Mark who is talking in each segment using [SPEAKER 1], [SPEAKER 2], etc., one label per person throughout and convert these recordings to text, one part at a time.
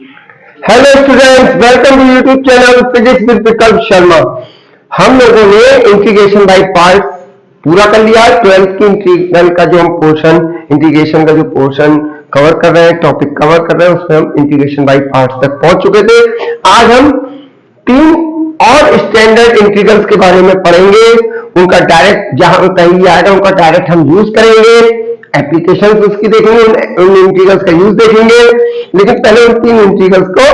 [SPEAKER 1] Hello students, welcome to YouTube channel physics with Vikalp Sharma. हम लोगों ने इंटीग्रेशन बाय पार्ट्स पूरा कर लिया। 12th की इंटीग्रल का जो हम पोर्शन, इंटीग्रेशन का जो पोर्शन कवर कर रहे हैं, टॉपिक कवर कर रहे हैं, उसमें हम इंटीग्रेशन बाय पार्ट्स तक पहुंच चुके थे। आज हम 3 और स्टैंडर्ड इंटीग्रल्स के बारे में पढ़ेंगे। उनका डायरेक्ट जहां कहीं आएगा उनका डायरेक्ट हम यूज करेंगे, एप्लीकेशन उसकी देखेंगे, उन इंटीग्रल्स का यूज देखेंगे। लेकिन पहले उन 3 इंटीग्रल्स को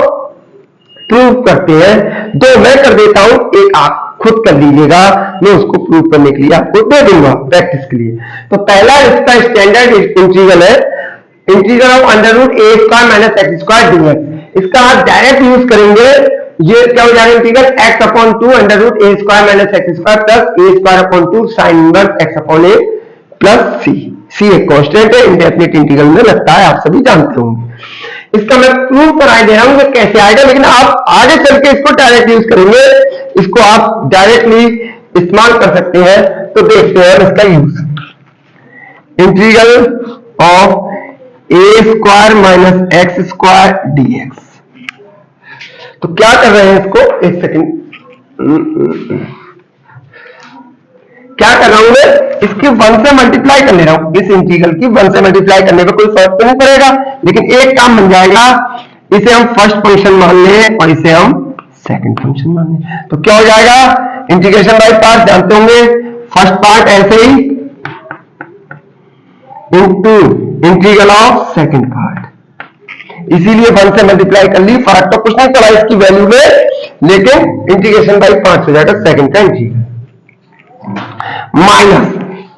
[SPEAKER 1] प्रूव करते हैं। जो मैं कर देता हूं, एक आप खुद कर लीजिएगा, मैं उसको प्रूव करने के लिए आपको दे दूंगा प्रैक्टिस के लिए। तो पहला इसका स्टैंडर्ड इंटीग्रल है integral of under root A square minus x square dx. इसका आप डायरेक्ट यूज करेंगे। ये क्या हो जाएगा integral x upon 2 under root ए square minus x square plus ए square upon 2 sine inverse x upon ए प्लस सी एक constant है, indefinite integral में लगता है, आप सभी जानते होंगे। इसका मैं प्रूव कराई दे रहा हूं कि कैसे आएगा, लेकिन आप आगे चल के इसको डायरेक्ट यूज करेंगे। इसको आप डायरेक्टली इस्तेमाल कर सकते हैं। तो देखते हैं इसका use. Integral of a square minus x square dx. तो क्या कर रहे हैं इसको, एक सेकंड, क्या कर रहा हूं मैं, इसकी 1 से मल्टीप्लाई कर ले रहा हूं। इस इंटीग्रल की 1 से मल्टीप्लाई करने में कोई फर्क तो नहीं पड़ेगा, लेकिन एक काम बन जाएगा। इसे हम फर्स्ट फंक्शन मान लें और इसे हम सेकंड फंक्शन मान लें। तो क्या हो जाएगा, इंटीग्रेशन बाय पार्ट जानते होंगे। फर्स्ट पार्ट ऐसे ही into integral of second part, इसीलिए 1 से मल्टीप्लाई कर ली। फर्क तो कुछ नहीं पड़ा इसकी वैल्यू में, लेकिन इंटीग्रेशन बाय पार्ट हो जाएगा सेकंड का इंटीग्रल माइनस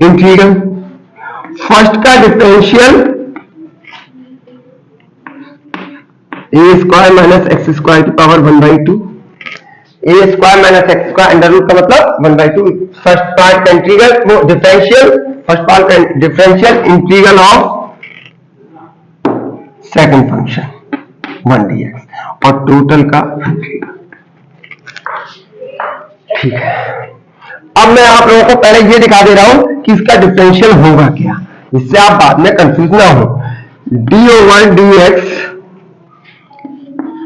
[SPEAKER 1] इंटीग्रल फर्स्ट का differential A square minus x square की power 1/2। A square minus x square under root का मतलब 1/2। फर्स्ट पार्ट का इंटीग्रल, वो डिफरेंशियल, फर्स्ट पार्ट का differential integral of second function 1 dx और total का ठीक है। अब मैं आप लोगों को पहले ये दिखा दे रहा हूं कि इसका डिफरेंशियल होगा क्या, इससे आप बाद में कंफ्यूज ना हो। D over d x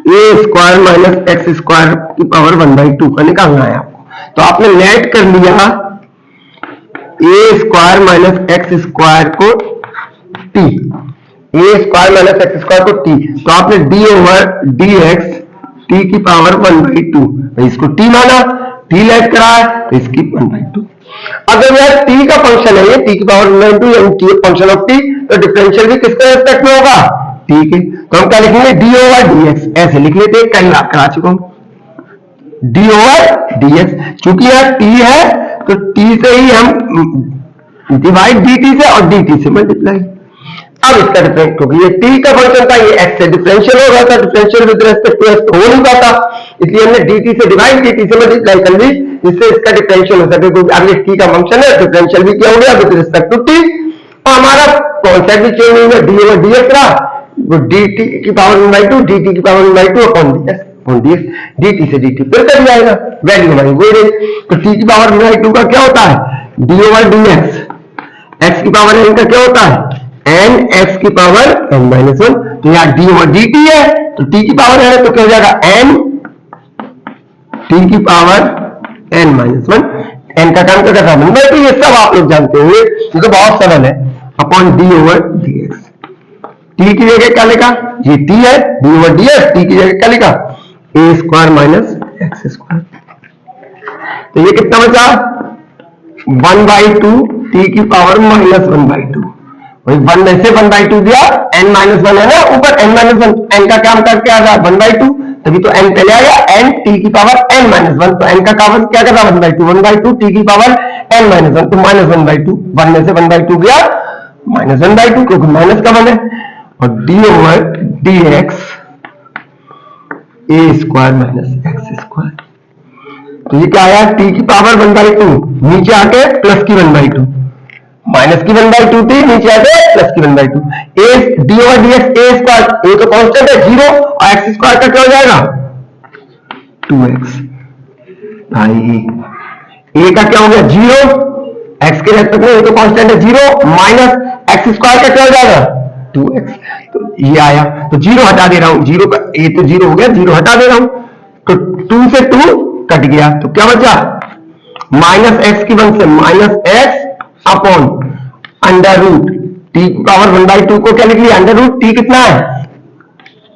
[SPEAKER 1] a square minus x square की पावर 1/2 का निकालना है आपको। तो आपने नेट कर लिया a square minus x square को टी, ए स्क्वायर माइनस एक्स स्क्वायर को टी। तो आपने D over d x T की पावर 1/2, इसको टी माना, टी लेट करा है, तो इसकी 1/2। अगर यह टी का फंक्शन है, ये टी की पावर 1/2 यानी टी फंक्शन ऑफ टी, तो डिफरेंशियल भी किसके रिस्पेक्ट में होगा, टी के। तो हम क्या लिखेंगे, डी ओवर डी एक्स, ऐसे लिख लेते हैं, कल करा चुका हूं। डी ओवर डी एक्स, चूंकि यह टी है तो टी से ही हम डिवाइड डी टी से और डी टी से मल्टीप्लाई। अब इसका डिफरेंस, क्योंकि ये टी का फंक्शन था, ये एक्स से डिफरेंशियल होगा, तो differential with respect to x हो नहीं पाता, इसलिए हमने dt से डिवाइड dt से मल्टीप्लाई कर ली, जिससे इसका डिफरेंशियल हो सके। क्योंकि अब ये t का फंक्शन है, डिफरेंशियल भी क्या हो गया विद रिस्पेक्ट टू t, और हमारा कॉन्सेप्ट भी चेंज हो गया, d ओवर dx रहा, वो dt की पावर 1/2 dt की पावर 1/2 अपॉन dx, dt से dt फिर कर जाएगा, वैल्यू हमारी वही रही। तो t की पावर 1/2 का क्या होता है, d ओवर dx, x की पावर n का क्या होता है, n x की पावर n-1। तो यहाँ d ओवर dt है, तो t की पावर है, तो क्या हो जाएगा n t की पावर n-1। n का काम क्या करता है, ये सब आप लोग जानते होंगे, ये तो बहुत सरल है, upon d over dx। t की जगह क्या लिखा, ये t है, d ओवर dx, t की जगह क्या लिखा, a square minus x square. तो ये कितना बचा, 1/2 t की पावर -1/2। वही 1 में से 1/2 दिया, n-1 है ना ऊपर, n-1, n का काम करके आ रहा 1/2, तभी तो n पहले आया, n t की पावर n-1, तो n का काम क्या कर रहा 1/2 t की पावर n-1, तो -1/2, 1 में से 1/2 गया -1/2, क्योंकि माइनस का 1 है। और d over dx a square minus x square, तो ये क्या आया, t की पावर 1/2, नीचे आके प्लस की 1/2, माइनस की 1/2 थी, नीचे आके प्लस की 1/2। a d over dx a square, a तो कांस्टेंट है 0, और x स्क्वायर का क्या हो जाएगा 2x भाई, a का क्या हो गया 0, x के रेस्पेक्ट में a तो कांस्टेंट है 0, माइनस x स्क्वायर का क्या हो जाएगा 2x। तो ये आया, तो जीरो हटा दे रहा हूं, जीरो का ये तो जीरो हो गया, जीरो हटा दे रहा हूं, तो 2 से 2 कट गया, तो क्या बचा माइनस एक्स की वन से minus x upon under root t power 1/2 को क्या लिख लिया, अंडर रूट टी कितना है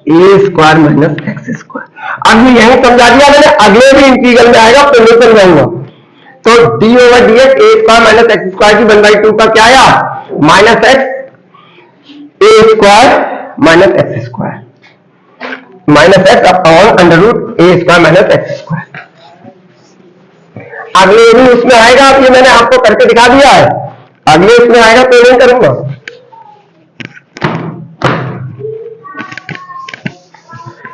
[SPEAKER 1] a square minus x square. अब ये यही समझा दिया मैंने, अगले भी इंटीग्रल में आएगा तो नहीं समझाऊंगा। तो d over d x a square minus x square की 1/2 का क्या आया minus x a square minus x square minus x upon under root A square minus x square. अगले भी उसमें आएगा, ये मैंने आपको करके दिखा दिया है, अगले इसमें आएगा तो नहीं करूंगा।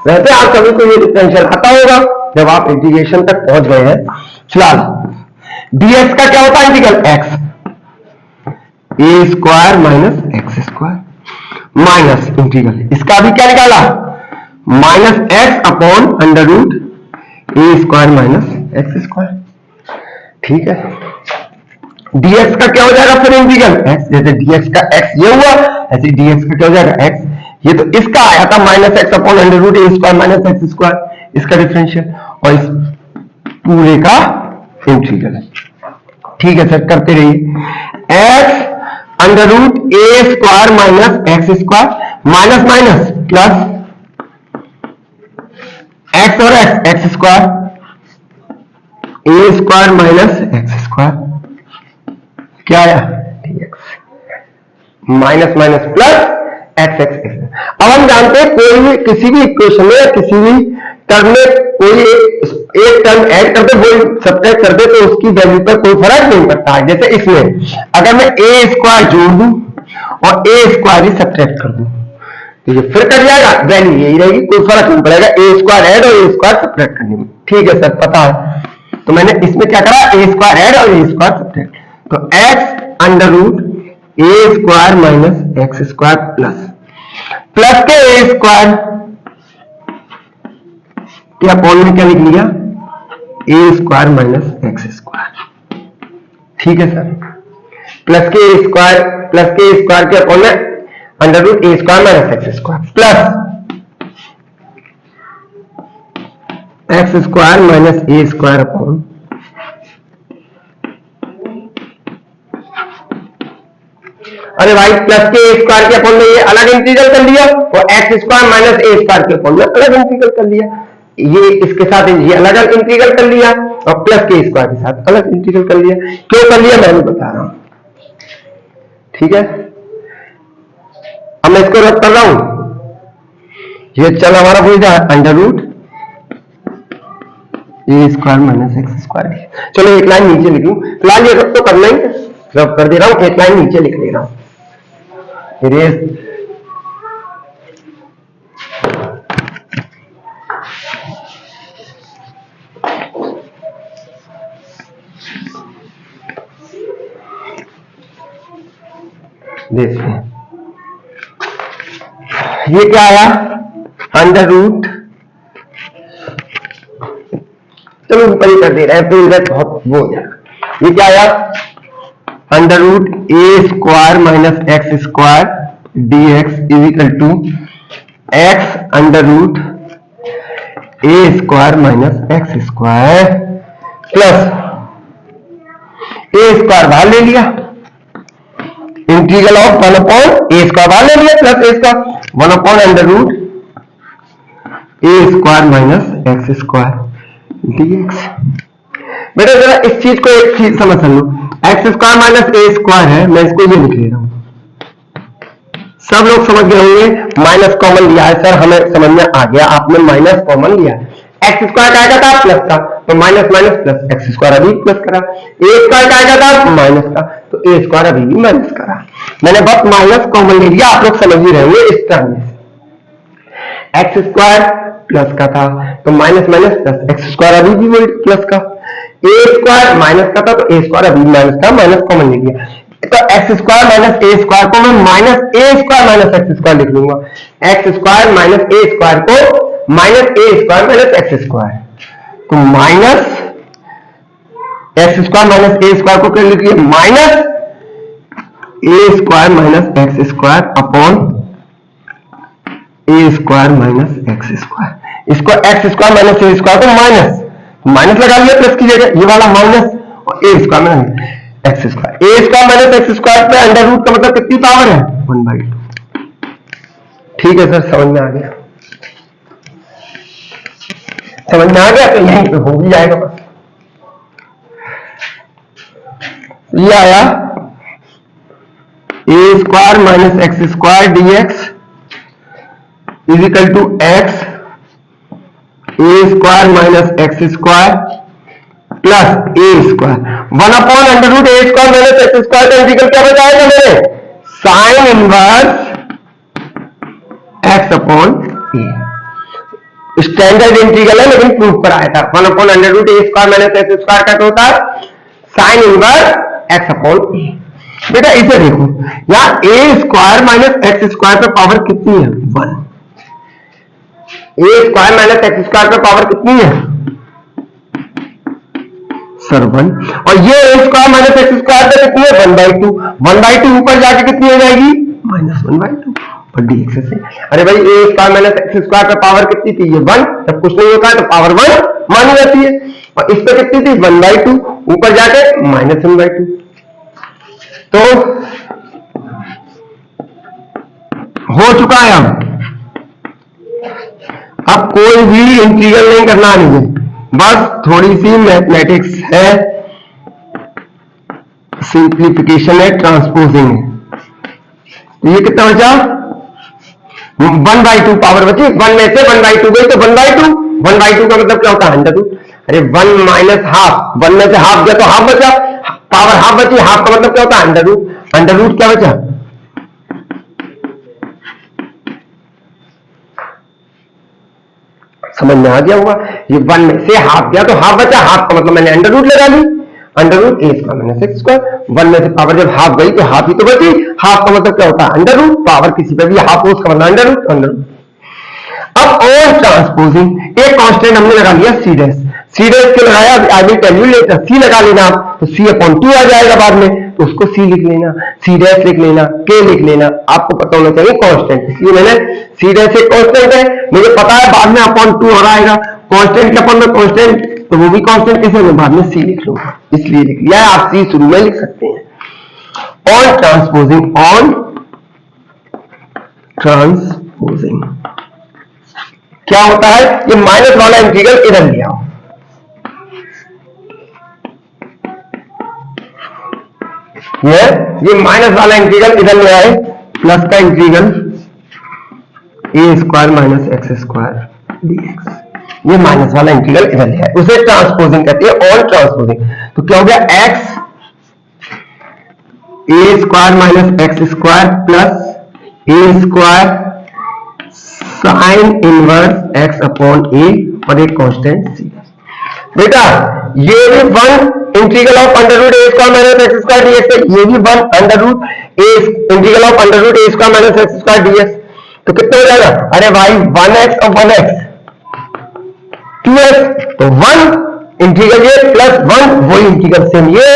[SPEAKER 1] वैसे आप सभी को ये डिफरेंशियल आता होगा जब आप इंटीग्रेशन तक पहुंच गए हैं। फिलहाल dx का क्या होता है integral x a square minus x square minus integral इसका भी क्या निकाला minus x upon under root ए स्क्वायर माइनस एक्स स्क्वायर। ठीक है, dx का क्या हो जाएगा फिर इंटीग्रल x, जैसे dx का x ये हुआ ऐसे dx का क्या हो जाएगा x, ये तो इसका आया था minus x upon under root ए स्क्वायर माइनस एक्स स्क्वायर, इसका डिफरेंशियल और इस पूरे का इंटीग्रल है। ठीक है सर, करते रहिए। एक्स अंडर रूट ए square minus x square minus minus plus x और x x square a square minus x square क्या आया minus minus plus x x x. अब हम जानते हैं कोई भी किसी भी इक्वेशन में या किसी भी टर्म में कोई एक टर्म ऐड कर दे वो सब्ट्रैक्ट कर दे तो उसकी वैल्यू पर कोई फर्क नहीं पड़ता है। जैसे इसमें अगर मैं ए स्क्वायर जोड़ दूं और ए स्क्वायर ही सब्ट्रैक्ट कर दूं तो ये फिर कट जाएगा, वैल्यू यही रहेगी, कोई फर्क नहीं पड़ेगा ए स्क्वायर ऐड और ए स्क्वायर सब्ट्रैक्ट करने में। ठीक है सर, पता है, तो मैंने इसमें क्या करा ए स्क्वायर ऐड और ए स्क्वायर सब्ट्रैक्ट, तो एक्स अंडर रूट ए square minus x square plus के ए स्क्वायर क्या अपॉन में क्या लिख लिया a square minus x square. ठीक है सर, प्लस के स्क्वायर के अपॉन में under root A square minus x square plus x square minus a square upon अरे भाई प्लस के स्क्वायर के अपॉन में ये अलग इंटीग्रल कर लिया और x square minus a square के अपॉन में अलग इंटीग्रल कर लिया, ये इसके साथ ये अलग अलग इंटीग्रल कर लिया और प्लस के स्क्वायर के साथ अलग इंटीग्रल कर लिया। क्यों कर लिया मैं भी बता रहा हूं। ठीक है, अब मैं इसको रद्द कर रहा हूं, ये चल हमारा हो जाए अंडर रूट ए स्क्वायर माइनस एक्स स्क्वायर। चलो एक लाइन नीचे लिखूं, फिलहाल ये रद्द तो करना ही रद्द कर दे रहा हूं, एक लाइन नीचे लिख ले रहा हूं। देखिए ये क्या आया अंडर रूट, चलो ऊपर ही कर दे रहे हैं फिर इधर बहुत वो हो जाएगा। ये क्या आया under root A square minus x square d x is equal to x under root A square minus x square plus A square बाहर ले लिया, integral of 1 upon a square बाहर ले लिया प्लस ए स्क्वायर 1 अपॉन अंडर रूट ए square minus x square dx. बेटा जरा इस चीज को एक चीज समझ लो, x square minus a square है, मैं इसको ये लिख ले रहा हूं, सब लोग समझ गए होंगे। माइनस कॉमन लिया है सर, हमें समझ में आ गया, आपने माइनस कॉमन लिया है। एक्स स्क्वायर का आएगा था प्लस का, तो minus minus plus x square अभी प्लस करा, ए स्क्वायर का आएगा था माइनस का, तो ए स्क्वायर अभी भी माइनस करा। मैंने बस माइनस कॉमन ले लिया, आप लोग समझ ही रहे होंगे इस टर्म में। एक्स स्क्वायर प्लस का था तो minus minus plus x square अभी भी वही प्लस का, ए स्क्वायर माइनस का था तो ए स्क्वायर अभी माइनस का, माइनस कॉमन ले लिया, तो x square minus a square को मैं minus a square minus x square लिख लूंगा। X square minus a square को minus a square minus x square, तो minus x square minus a square को क्या लिख लिया minus a square minus x square upon a square minus x square, इसको x square minus a square को minus minus लगा लिया plus की जगह, ये वाला माइनस और a square minus x square, a square minus x square पे अंडर रूट का मतलब कितनी पावर है 1/2। ठीक है सर, समझ में आ गया, समझ में आ गया, तो यहीं पे हो भी जाएगा बस। ये आया a square minus x square d x is equal to x a square minus x square plus A square 1 under root A square minus x square का इंटीग्रल क्या बताएगा मेरे, sine inverse x upon a. Standard integral है लेकिन proof कराया था। 1 under root ए square minus x square का क्या होता है, sine inverse x upon a. बेटा इसे देखो, यहां ए स्क्वायर माइनस एक्स स्क्वायर पे पावर कितनी है 1, ए स्क्वायर माइनस एक्स स्क्वायर पे पावर कितनी है सर 1, और ये a square minus x square पे कितनी है 1/2, 1/2 ऊपर जाके कितनी हो जाएगी -1/2 और dx से। अरे भाई ए स्क्वायर माइनस एक्स स्क्वायर पे पावर कितनी थी, ये 1, जब कुछ नहीं होता है तो पावर 1 मानी जाती है, और इस पे कितनी थी 1/2 ऊपर जाके -1/2। तो हो चुका है। अब कोई भी इंटीग्रल नहीं करना है मुझे, बस थोड़ी सी मैथमेटिक्स है, सिंप्लीफिकेशन है, ट्रांसपोजिंग है। ये कितना बचा 1/2 पावर बची, 1 में से 1/2 गई तो 1/2 का मतलब क्या होता है अंडर रूट। अरे 1 माइनस हाफ, 1 में से हाफ गया तो हाफ बचा, पावर हाफ बची, हाफ का मतलब क्या होता है अंडर रूट, अंडर रूट क्या बचा समझ में आ गया होगा। ये 1 में से हाफ गया तो हाफ बचा, हाफ का मतलब मैंने अंडर रूट लगा ली, अंडर रूट ए स्क्वायर माइनस एक्स स्क्वायर। 1 में से पावर जब हाफ गई तो हाफ ही तो बची, हाफ का मतलब क्या होता है अंडर रूट, पावर किसी पे भी हाफ हो उसका मतलब अंडर रूट, अंडर रूट। अब और ट्रांसपोजिंग एक कांस्टेंट हमने लगा लिया सी डैश, सी डैश के लगाया, I will tell you later, c लगा लेना आप तो सी अपॉन 2 आ जाएगा बाद में, तो उसको सी लिख लेना, सी डैश लिख लेना, के लिख लेना, आपको पता होना चाहिए कांस्टेंट, इसलिए मैंने सी डैश एक कांस्टेंट है, मुझे पता है बाद में अपॉन 2 हो रहा आएगा, कांस्टेंट के अपॉन में कांस्टेंट, तो वो भी कांस्टेंट कैसे, मैं बाद में सी लिख लूंगा, इसलिए लिख लिया है, आप सी शुरू में लिख सकते हैं। ऑन ट्रांसपोजिंग, ऑन ट्रांसपोजिंग क्या होता है, ये माइनस वाला इंटीग्रल इधर लिया, ये माइनस वाला इंटीग्रल इधर ले आए, प्लस का integral a square minus x square dx, ये माइनस वाला इंटीग्रल इधर ले आए, उसे ट्रांसपोजिंग कहते हैं, ऑन ट्रांसपोजिंग। तो क्या हो गया, x a square minus x square plus A square sine inverse x upon a और एक कांस्टेंट सी। बेटा ये भी 1 integral of under root A square minus x square dx है, ये भी 1 under root a integral of under root A square minus x square dx, तो कितना हो जाएगा, अरे भाई 1x और 1x 2x, तो 1 इंटीग्रल ये प्लस 1 वही इंटीग्रल सेम ये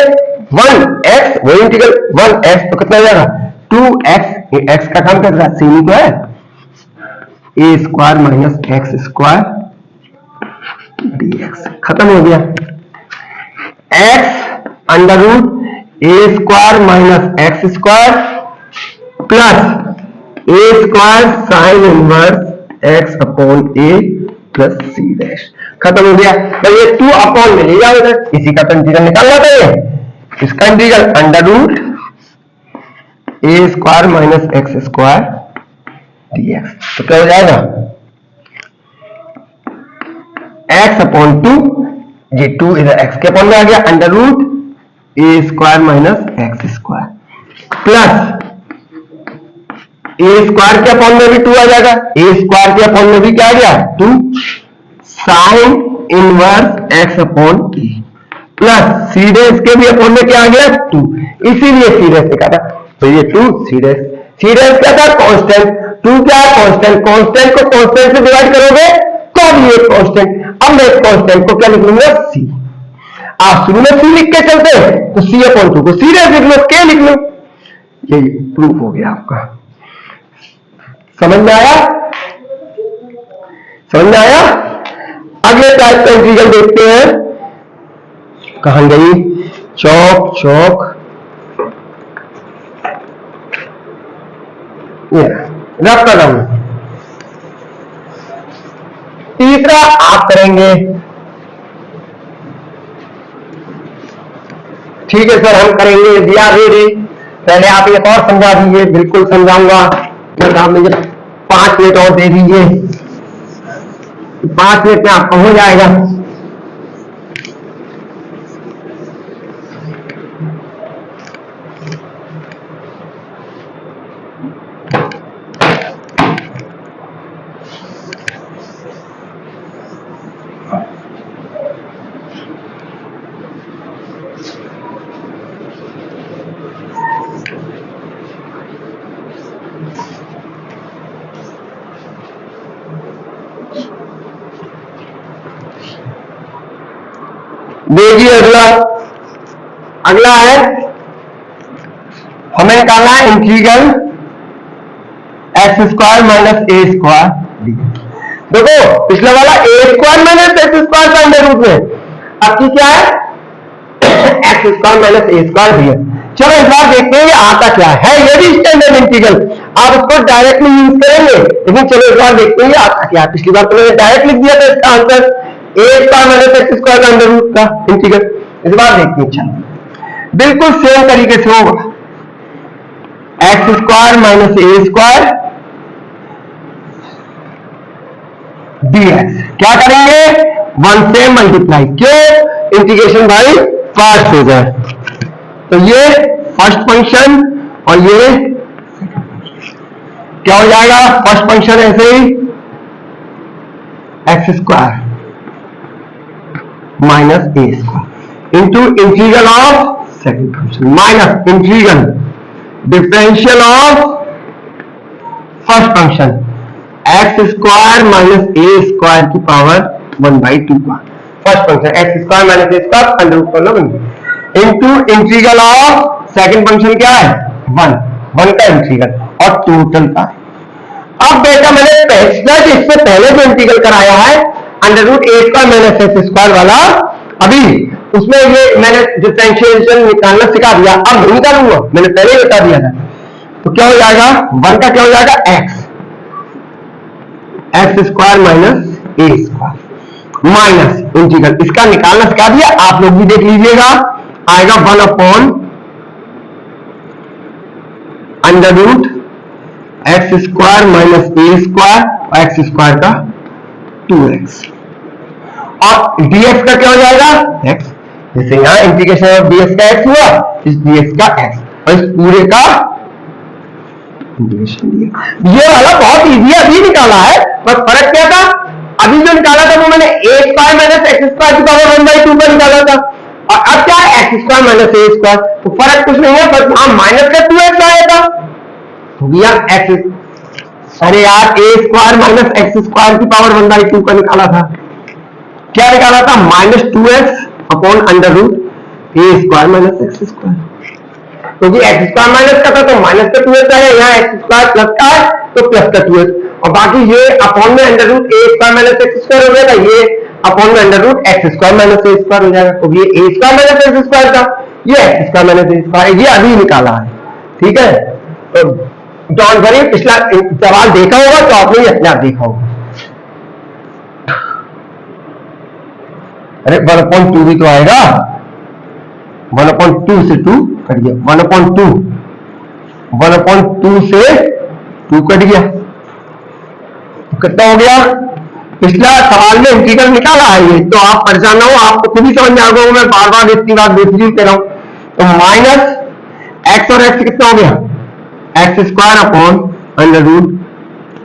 [SPEAKER 1] 1x वही इंटीग्रल 1x, तो कितना हो जाएगा 2x, x का काम क्या था सेम ही तो है, a square minus x square dx, खत्म हो गया। x अंडर रूट ए square minus x square plus ए square sine inverse x upon ए प्लस सी डैश, खत्म हो गया। तो ये 2 अपॉन में ले जाओ इधर, इसी का तो इंटीग्रल निकालना चाहिए, इसका इंटीग्रल अंडर रूट ए square minus x square dx, तो क्या हो जाएगा x अपॉन 2, ये 2 इधर x के अपॉन में आ गया, अंडर रूट ए square minus x square plus ए स्क्वायर के अपॉन में भी 2 आ जाएगा, ए स्क्वायर के अपॉन में भी क्या आ गया 2 साइन इनवर्स एक्स अपॉन ए प्लस सी डैश के भी अपॉन में क्या आ गया 2, इसीलिए सी डैश लिखा था, तो ये 2 सी डैश क्या था कांस्टेंट, 2 क्या है कांस्टेंट, कांस्टेंट को कांस्टेंट से डिवाइड करोगे तो भी एक कांस्टेंट, अब मैं कांस्टेंट को क्या लिख लूंगा सी, आप शुरू में सी लिख के चलते तो सी अपॉन 2 को सी डैश लिख लो, के लिख लो, यही प्रूफ हो गया आपका, समझ में आया। समझ में आया? अगले टाइप का इंटीग्रल देखते हैं, कहां गई चौक चौक, रख कर रहा हूं। तीसरा आप करेंगे, ठीक है सर हम करेंगे, दिया रेडी। पहले आप एक और समझा दीजिए। बिल्कुल समझाऊंगा, आप मुझे 5 मिनट और दे दीजिए, 5 मिनट में आपका हो जाएगा। देखिए अगला है, हमें निकालना है integral x square minus a square D. देखो पिछला वाला ए स्क्वायर माइनस एक्स स्क्वायर का अंडर रूट में, अब की क्या है x square minus a square D है। चलो इस बार देखते हैं ये आता क्या है, ये भी स्टैंडर्ड इंटीग्रल, आप इसको डायरेक्टली यूज करेंगे, लेकिन चलो इस बार देखते हैं ये आता क्या है। पिछली बार तो मैंने डायरेक्ट लिख दिया था इसका आंसर, ए स्क्वायर माइनस एक्स स्क्वायर का अंडर रूट का इंटीग्रल। इस बार देखते हैं, अच्छा बिल्कुल सेम तरीके से होगा, x square minus a square dx। क्या करेंगे 1 से मल्टीप्लाई, क्यों इंटीग्रेशन बाय पार्ट्स हो जाए। तो ये फर्स्ट फंक्शन और ये क्या हो जाएगा, फर्स्ट फंक्शन ऐसे ही x square minus a square into integral of second function minus integral differential of first function x square minus a square की पावर 1/2 का first function x square minus a square under root कर into integral of second function क्या है 1 का integral और total का। अब बेटा मैंने पिछला इससे पहले जो इंटीग्रल कराया है अंडर रूट ए स्क्वायर माइनस एक्स स्क्वायर वाला, अभी उसमें ये मैंने डिफरेंशिएशन निकालना सिखा दिया, अब नहीं निकालूंगा, मैंने पहले ही बता दिया था। तो क्या हो जाएगा 1 का क्या हो जाएगा x square minus a square minus integral, इसका निकालना सिखा दिया, आप लोग भी देख लीजिएगा, आएगा 1 upon under root x square minus a square और एक्स स्क्वायर का 2x और dx का क्या हो जाएगा x, जैसे यहां इंटीग्रेशन ऑफ dx का x हुआ, इस dx का x और इस पूरे का इंटीग्रेशन dx। ये वाला बहुत इजी है, अभी निकाला है, बस फर्क क्या था, अभी जो निकाला था वो मैंने a square minus x square की पावर 1/2 का निकाला था, और अब क्या है x square minus a square, तो फर्क कुछ नहीं है, बस वहां माइनस का 2x आया था, एक्स, अरे यार ए स्क्वायर माइनस एक्स स्क्वायर की पावर 1/2 का निकाला था, क्या निकाला था -2x अपॉन अंडर रूट ए स्क्वायर माइनस एक्स स्क्वायर, क्योंकि एक्स स्क्वायर माइनस का था तो माइनस का 2x आया, यहाँ एक्स स्क्वायर प्लस का है तो प्लस का 2x, और बाकी ये अपॉन में अंडर रूट ए स्क्वायर माइनस एक्स स्क्वायर हो जाएगा, ये अपॉन में under root x square minus a square हो जाएगा, तो ये a square minus x square था, ये x square minus a square, ये अभी निकाला है, ठीक है। तो डोंट वरी, पिछला सवाल देखा होगा तो आपने अपने आप देखा होगा। अरे 1/2 भी तो आएगा, 1/2 से 2 कट गया, 1/2 से 2 कट गया, तो कितना हो गया, पिछला सवाल में इंटीग्रल निकाला है ये, तो आप परेशान ना हो, आपको खुद ही समझ में आ गया, मैं बार बार इतनी बात रिपीट कर रहा हूं। तो माइनस एक्स और एक्स कितना हो गया x square upon under root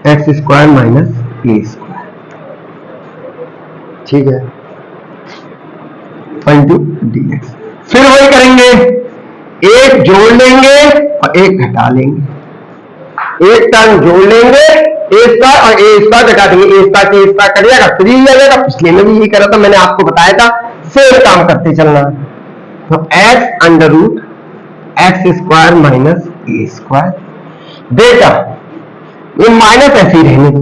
[SPEAKER 1] x square minus a square, ठीक है, इंटू dx। फिर वही करेंगे, एक जोड़ लेंगे और एक घटा लेंगे, एक टर्म जोड़ लेंगे ए स्क्वायर और ए स्क्वायर घटा देंगे, ए स्क्वायर से ए स्क्वायर कट जाएगा, 3 आ जाएगा, पिछले में भी यही करा था, मैंने आपको बताया था सेम काम करते चलना। तो x under root x square minus a square, बेटा ये माइनस ऐसे ही रहने दो,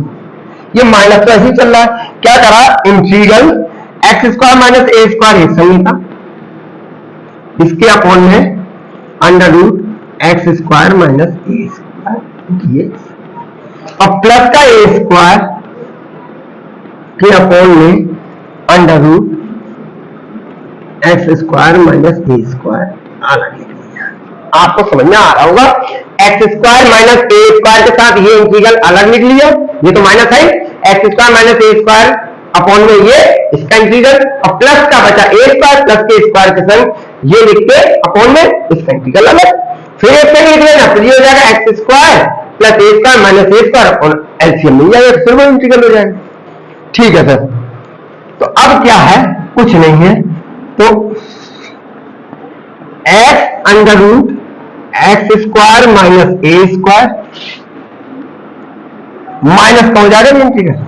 [SPEAKER 1] ये माइनस तो ऐसे ही चल रहा है, क्या करा, integral x square minus a square एक सही था, इसके अपॉन में under root x square minus a square dx और प्लस का ए स्क्वायर के अपॉन में under root x square minus a square अलग लिख लिया। आपको समझ में आ रहा होगा, x square minus a square के साथ ये इंटीग्रल अलग लिख लिया, ये तो माइनस है, x square minus a square upon में ये इसका इंटीग्रल और प्लस का बचा ए स्क्वायर प्लस के स्क्वायर के संग ये लिख के अपॉन में इसका इंटीग्रल अलग, फिर एक से लिख लेना, फिर ये हो जाएगा x square plus A square minus a square और एलसीएम मिल जाएगा, फिर वो इंटीग्रल हो जाएगा। ठीक है सर, तो अब क्या है, कुछ नहीं है, तो x under root x square minus a square minus का हो जाएगा इंटीग्रल,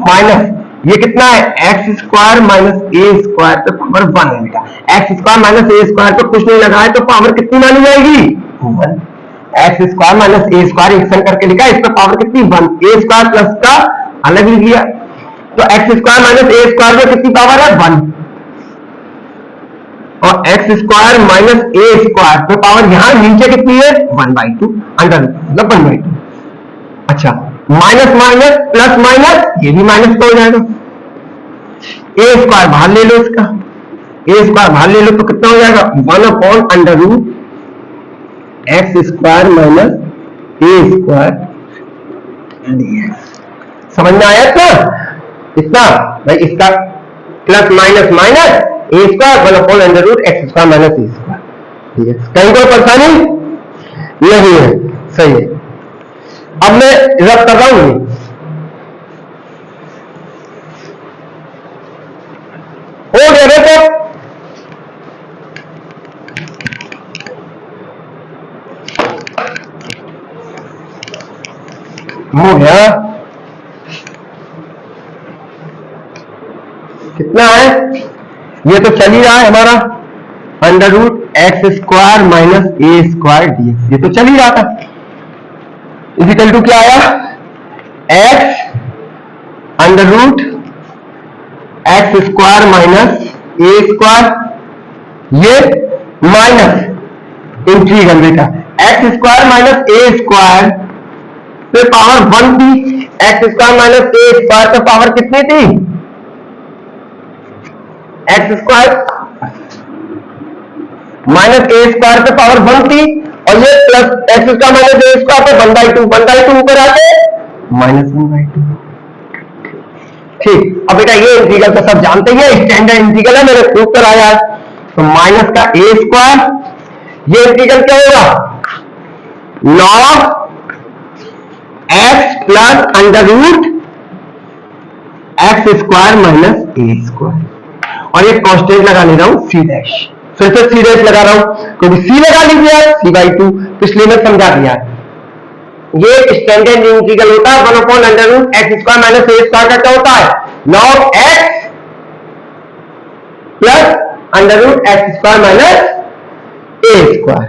[SPEAKER 1] माइनस ये कितना है, x square minus a square पे पावर 1 है बेटा, x square minus a square पे कुछ नहीं लगा है तो पावर कितनी मानी जाएगी, 1। X square minus a square एक संग करके लिखा, इस पे पावर कितनी, 1, ए स्क्वायर प्लस का अलग लिख लिया, तो x square minus a square पे कितनी पावर है, 1 और x square minus a square पे पावर यहां नीचे कितनी है, 1/2 अंडर मतलब 1/2। अच्छा, माइनस माइनस प्लस माइनस ये भी माइनस का हो जाएगा, ए स्क्वायर बाहर ले लो, इसका ए स्क्वायर बाहर ले लो तो कितना हो जाएगा, 1 under root x square minus a square dx. समझ में आया था इतना भाई, इसका plus minus minus a square 1 under root x square minus a square dx. कहीं कोई परेशानी नहीं है, सही है। अब मैं रब कर रहा हूं, हो गया देखो, हो गया, कितना है, ये तो चल ही रहा है हमारा under root x square minus a square dx, ये तो चल ही रहा था, इक्वल टू क्या आया, x under root x square minus a square, ये माइनस इंटीग्रल बेटा x square minus a square पे पावर 1 थी, x square minus a square पे पावर कितनी थी, x square minus a square पे पावर 1 थी और ये plus x square minus a square पे 1/2 ऊपर आके -1/2। ठीक, अब बेटा ये इंटीग्रल तो सब जानते ही है, स्टैंडर्ड इंटीग्रल है, मेरे प्रूफ पर आया, तो माइनस का ए स्क्वायर, ये इंटीग्रल क्या होगा, log x plus under root x square minus a square, और ये कांस्टेंट लगा ले रहा हूं सी डैश, फिर से सी डैश लगा रहा हूं क्योंकि सी लगा लीजिए c/2, पिछले में समझा दिया, ये स्टैंडर्ड इंटीग्रल होता है 1 under root x square minus a square का क्या होता है, log x plus under root x square minus a square.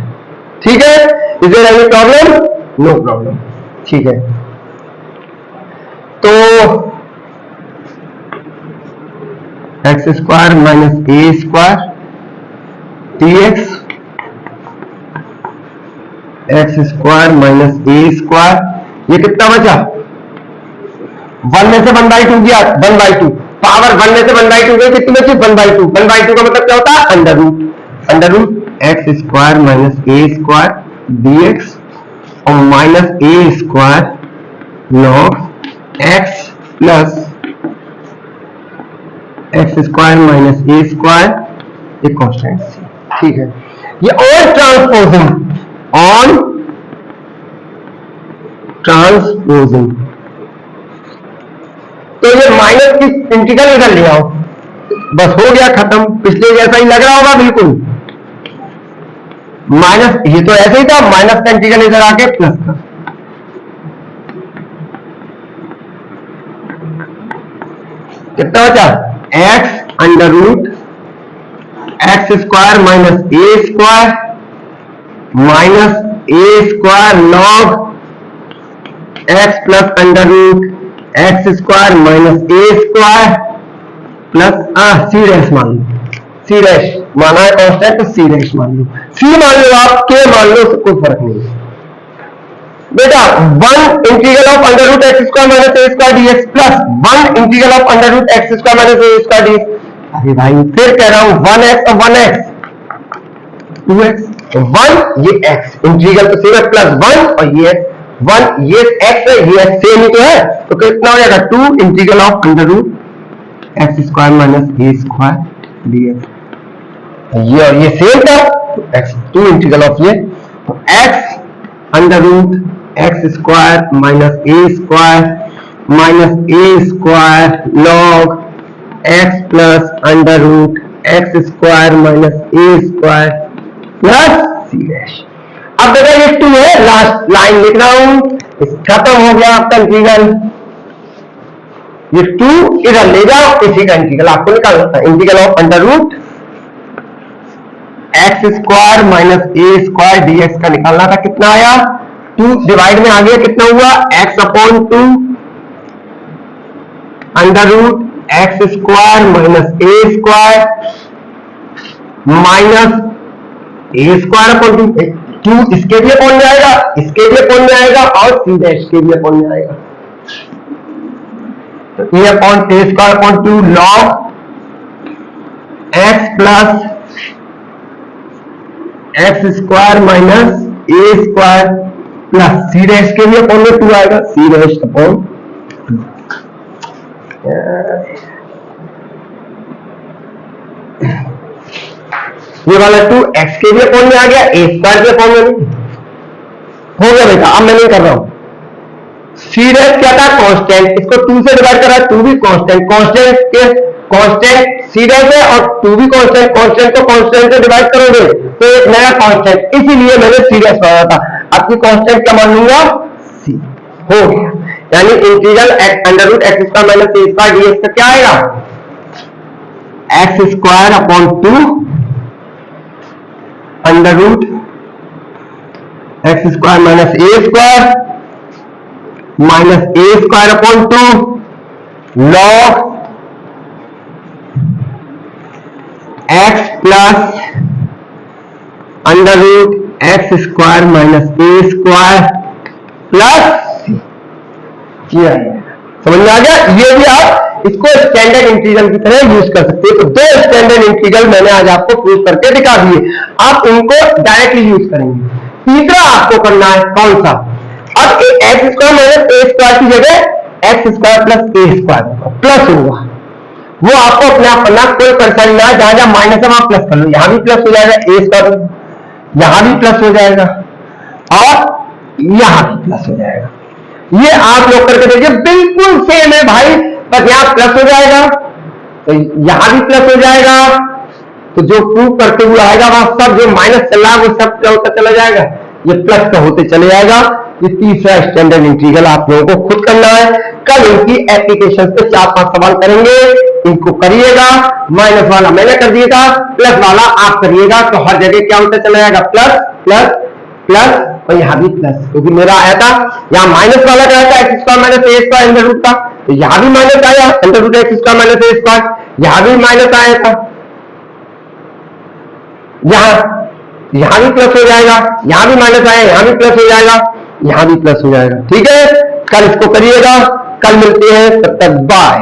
[SPEAKER 1] ठीक है, is there any problem, no problem. ठीक है, तो x square minus a square dx x square minus a square, ये कितना बचा, 1 में से 1/2 गया, 1/2 पावर 1 में से 1/2 गई, कितनी बची, 1/2, 1/2 का मतलब क्या होता है, under root x square minus a square dx और minus a square log x plus x square minus a square एक कांस्टेंट सी। ठीक है, ये और ट्रांसपोजिंग, तो ये माइनस की इंटीग्रल इधर ले आओ, बस हो गया खत्म, पिछले जैसा ही लग रहा होगा बिल्कुल, माइनस ये तो ऐसे ही था, माइनस का इंटीग्रल इधर आके प्लस का, कितना बचा, x under root x square minus a square minus a square log x plus under root x square minus a square plus c dash मान लो, सी डैश माना है कांस्टेंट तो सी डैश मान लो, सी मान लो आप, के मान लो, कोई फर्क नहीं है बेटा। 1 integral of under root x square minus a square dx plus 1 integral of under root x square minus a square dx. अरे भाई फिर कह रहा हूं 1x और 1x 2x 1 ये x इंटीग्रल तो सेम है प्लस 1 और ये 1 ये x है ये सेम ही तो है, तो कितना हो जाएगा 2 integral of under root x square minus a square dx. ये और ये सेम था तो x 2 इंटीग्रल ऑफ ये तो x under root x square minus a square log x plus under root x square minus a square plus c dash. अब देखो ये 2 है, लास्ट लाइन लिख रहा हूं, खत्म हो गया आपका इंटीग्रल। ये 2 इधर ले जाओ, इसी का इंटीग्रल आपको निकालना था, integral of under root x square minus a square dx का निकालना था। कितना आया 2 डिवाइड में आ गया, कितना हुआ x upon 2 under root x square minus a square minus a square upon 2 इसके भी अपॉन में आएगा, इसके भी अपॉन में आएगा और सी डैश के भी अपॉन में आएगा। तो a upon a square upon 2 log x plus x square minus a square plus c dash के भी अपॉन में 2 आएगा, सी डैश अपॉन 2। ये वाला 2 एक्स के भी अपॉन में आ गया, ए स्क्वायर के अपॉन में नहीं हो गया बेटा। अब मैं नहीं कर रहा हूं, सी डैश क्या था कांस्टेंट, इसको 2 से डिवाइड करा, 2 भी कांस्टेंट, कांस्टेंट सी डैश है और 2 भी कांस्टेंट, कांस्टेंट को कांस्टेंट से डिवाइड करोगे तो एक नया कांस्टेंट, इसीलिए मैंने सी डैश बनाया था। आपकी कांस्टेंट क्या मान लूंगा सी, हो गया। यानी integral under root x square minus a square dx का क्या आएगा x square upon 2 under root x square minus a square upon 2 log x plus under root x square minus a square plus c. समझ में आ गया। ये भी आप इसको स्टैंडर्ड इंटीग्रल की तरह यूज कर सकते हैं। तो 2 स्टैंडर्ड इंटीग्रल मैंने आज आपको प्रूव करके दिखा दिए, आप उनको डायरेक्टली यूज करेंगे। तीसरा आपको करना है कौन सा, अब x square minus a square की जगह एक्स स्क्वायर प्लस ए स्क्वायर प्लस होगा, वो आपको अपने आप करना, कोई परेशानी ना है। जहां जहां माइनस है वहां प्लस कर लो, यहां भी प्लस हो जाएगा ए स्क्वायर, यहां भी प्लस हो जाएगा और यहां भी प्लस हो जाएगा। ये आप लोग करके देखिए बिल्कुल सेम है भाई, बस यहां प्लस हो जाएगा तो यहां भी प्लस हो जाएगा, तो जो प्रूव करते हुए आएगा वहां सब जो माइनस चल रहा है वो सब क्या होता चला जाएगा, ये प्लस का होते चले जाएगा। ये तीसरा स्टैंडर्ड इंटीग्रल आप लोगों को खुद करना है। कल इनकी एप्लीकेशन पे 4-5 सवाल करेंगे, इनको करिएगा। माइनस वाला मैंने कर दिया था, प्लस वाला आप करिएगा, तो हर जगह क्या होता चला जाएगा प्लस प्लस प्लस, और यहां भी प्लस, क्योंकि मेरा आया था यहां माइनस वाला क्या था x square minus a square under root का, तो यहां भी माइनस आया under root x square minus a square, यहां भी माइनस आया था, यहां भी प्लस हो जाएगा, यहां भी माइनस आया, यहां भी प्लस हो जाएगा, यहां भी प्लस हो जाएगा। ठीक है, कल इसको करिएगा, कल मिलते हैं, तब तक बाय।